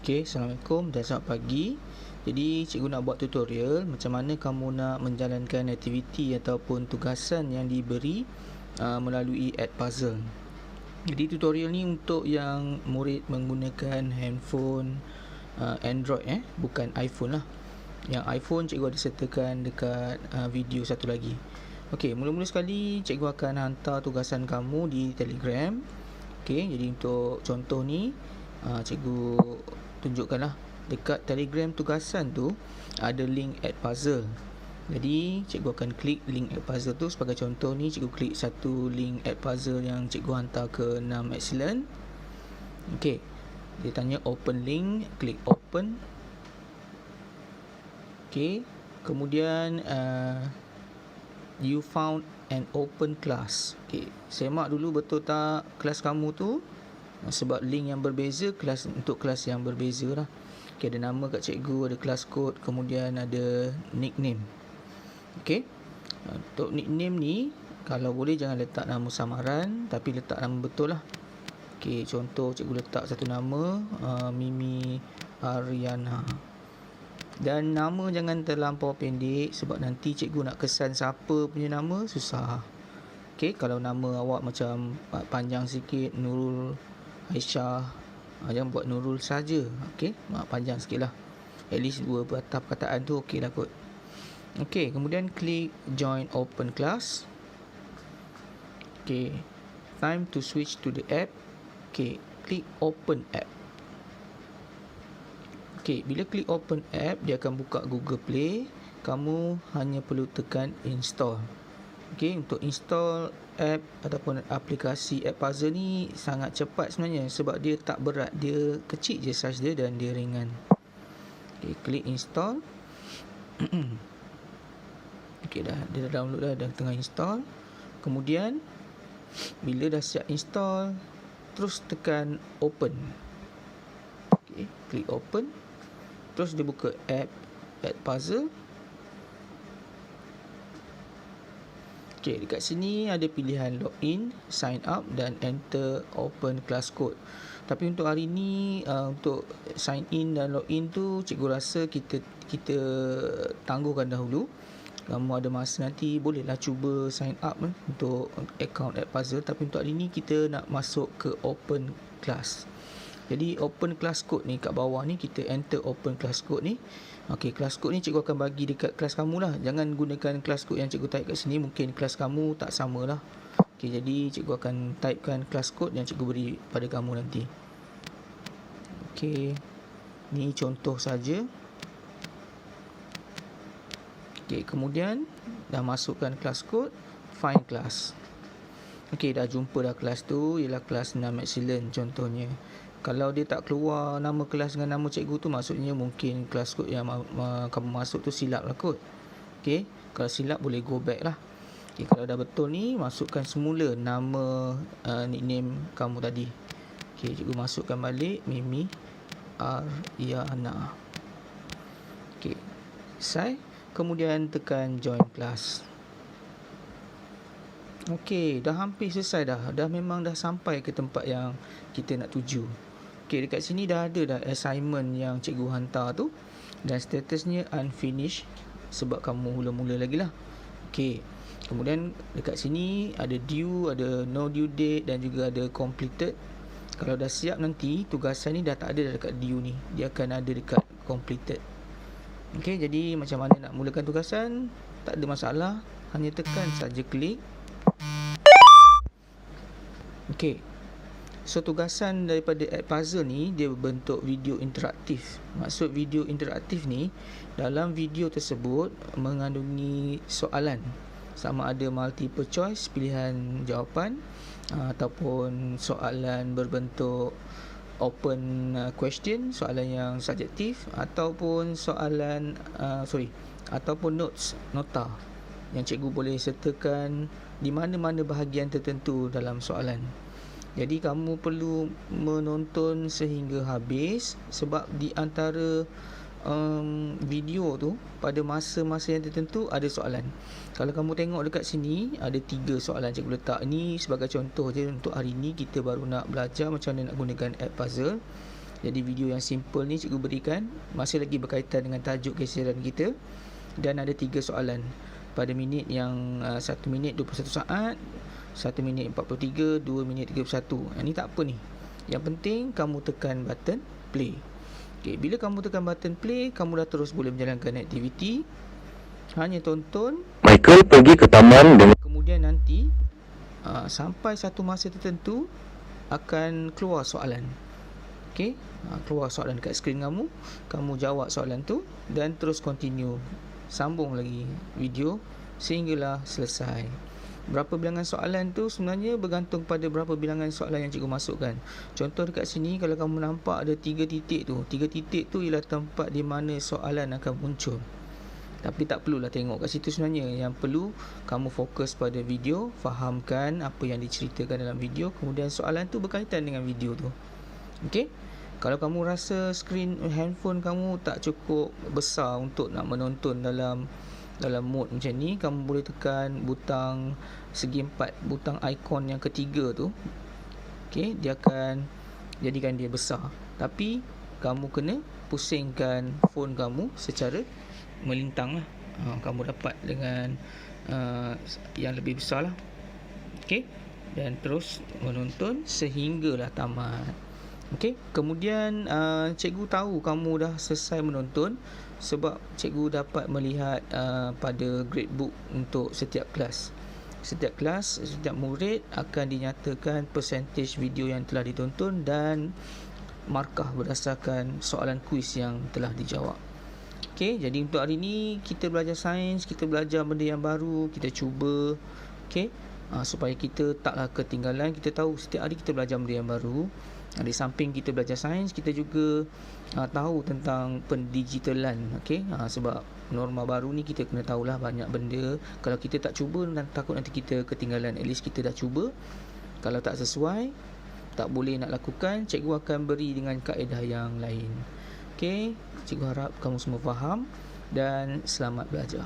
Okey, Assalamualaikum dan selamat pagi. Jadi cikgu nak buat tutorial macam mana kamu nak menjalankan aktiviti ataupun tugasan yang diberi melalui Edpuzzle. Jadi tutorial ni untuk yang murid menggunakan handphone Android, bukan iPhone lah. Yang iPhone cikgu ada sertakan dekat video satu lagi. Okey, mula-mula sekali cikgu akan hantar tugasan kamu di Telegram. Okey, jadi untuk contoh ni cikgu tunjukkanlah dekat Telegram tugasan tu ada link Edpuzzle. Jadi cikgu akan klik link Edpuzzle tu. Sebagai contoh ni cikgu klik satu link Edpuzzle yang cikgu hantar ke 6 Excellent. Okey, dia tanya open link, klik open. Okey, kemudian you found an open class. Okey, semak dulu betul tak kelas kamu tu, sebab link yang berbeza, kelas untuk kelas yang berbeza lah. Okay, ada nama kat cikgu, ada kelas kod, kemudian ada nickname. Okay, untuk nickname ni kalau boleh jangan letak nama samaran, tapi letak nama betul lah. Okay, contoh cikgu letak satu nama Mimi Ariana. Dan nama jangan terlampau pendek, sebab nanti cikgu nak kesan siapa punya nama susah. Okay, kalau nama awak macam panjang sikit, Nurul Aisyah, jangan buat Nurul saja. Okey, panjang sikit lah, at least 2 patah perkataan tu okey lah kot. Okey, kemudian klik join open class. Okey, time to switch to the app. Okey, klik open app. Okey, bila klik open app, dia akan buka Google Play. Kamu hanya perlu tekan install. Okey, untuk install app ataupun aplikasi Edpuzzle ni sangat cepat sebenarnya, sebab dia tak berat, dia kecil je saiz dia dan dia ringan. Okey, klik install. Okey, dia dah download dah tengah install. Kemudian bila dah siap install, terus tekan open. Okey, klik open. Terus dia buka app Edpuzzle. Okey, dekat sini ada pilihan login, sign up dan enter open class code. Tapi untuk hari ni untuk sign in dan login tu cikgu rasa kita tangguhkan dahulu. Kamu ada masa nanti bolehlah cuba sign up untuk account Edpuzzle, tapi untuk hari ni kita nak masuk ke open class. Jadi open class code ni kat bawah ni kita enter open class code ni. Okey, kelas kod ni cikgu akan bagi dekat kelas kamu lah. Jangan gunakan kelas kod yang cikgu type kat sini, mungkin kelas kamu tak sama lah. Okey, jadi cikgu akan typekan kelas kod yang cikgu beri pada kamu nanti. Okey, ni contoh saja. Okey, kemudian dah masukkan kelas kod, find class. Okey, dah jumpa dah kelas tu, ialah kelas 6 Excellent contohnya. Kalau dia tak keluar nama kelas dengan nama cikgu tu, maksudnya mungkin kelas kod yang kamu masuk tu silap lah kot. Okey, kalau silap boleh go back lah. Okey, kalau dah betul ni, masukkan semula nama nickname kamu tadi. Okey, cikgu masukkan balik Mimi Ariana. Okey, selesai. Kemudian tekan join class. Okey, dah hampir selesai dah. Memang dah sampai ke tempat yang kita nak tuju. Okey, dekat sini dah ada dah assignment yang cikgu hantar tu, dan statusnya unfinished sebab kamu mula-mula lagi lah. Okey, kemudian dekat sini ada due, ada no due date dan juga ada completed. Kalau dah siap nanti, tugasan ni dah tak ada dekat due ni, dia akan ada dekat completed. Okey, jadi macam mana nak mulakan tugasan, tak ada masalah, hanya tekan saja klik. Okey, so tugasan daripada Edpuzzle ni dia berbentuk video interaktif. Maksud video interaktif ni, dalam video tersebut mengandungi soalan, sama ada multiple choice, pilihan jawapan, ataupun soalan berbentuk open question, soalan yang subjektif, ataupun soalan ataupun notes, nota yang cikgu boleh sertakan di mana-mana bahagian tertentu dalam soalan. Jadi kamu perlu menonton sehingga habis, sebab di antara video tu pada masa-masa yang tertentu ada soalan. Kalau kamu tengok dekat sini ada 3 soalan cikgu letak. Ni sebagai contoh je, untuk hari ni kita baru nak belajar macam mana nak gunakan Edpuzzle. Jadi video yang simple ni cikgu berikan masih lagi berkaitan dengan tajuk kesiaran kita, dan ada 3 soalan pada minit yang 1 minit 21 saat, 1 minit 43, 2 minit 31. Ini tak apa ni. Yang penting kamu tekan button play. Okay, bila kamu tekan button play, kamu dah terus boleh menjalankan aktiviti. Hanya tonton. Michael pergi ke taman dengan... Kemudian nanti sampai satu masa tertentu akan keluar soalan. Okey, keluar soalan dekat skrin kamu, kamu jawab soalan tu dan terus continue. Sambung lagi video sehinggalah selesai. Berapa bilangan soalan tu sebenarnya bergantung pada berapa bilangan soalan yang cikgu masukkan. Contoh dekat sini, kalau kamu nampak ada 3 titik tu, 3 titik tu ialah tempat di mana soalan akan muncul. Tapi tak perlulah tengok kat situ sebenarnya. Yang perlu kamu fokus pada video, fahamkan apa yang diceritakan dalam video, kemudian soalan tu berkaitan dengan video tu. Okey? Kalau kamu rasa skrin handphone kamu tak cukup besar untuk nak menonton dalam mode macam ni, kamu boleh tekan butang segi 4, butang ikon yang ketiga tu. Okey, dia akan jadikan dia besar. Tapi kamu kena pusingkan phone kamu secara melintang lah. Kamu dapat dengan yang lebih besar lah. Okey, dan terus menonton sehinggalah tamat. Okey, kemudian cikgu tahu kamu dah selesai menonton sebab cikgu dapat melihat pada gradebook untuk setiap kelas. Setiap kelas, setiap murid akan dinyatakan percentage video yang telah ditonton dan markah berdasarkan soalan kuis yang telah dijawab. Okey, jadi untuk hari ni kita belajar sains, kita belajar benda yang baru, kita cuba, okey, supaya kita taklah ketinggalan. Kita tahu setiap hari kita belajar benda yang baru. Di samping kita belajar sains, kita juga tahu tentang pendigitalan. Okey, sebab norma baru ni kita kena tahulah banyak benda. Kalau kita tak cuba, takut nanti kita ketinggalan. At least kita dah cuba. Kalau tak sesuai, tak boleh nak lakukan, cikgu akan beri dengan kaedah yang lain. Okey, cikgu harap kamu semua faham dan selamat belajar.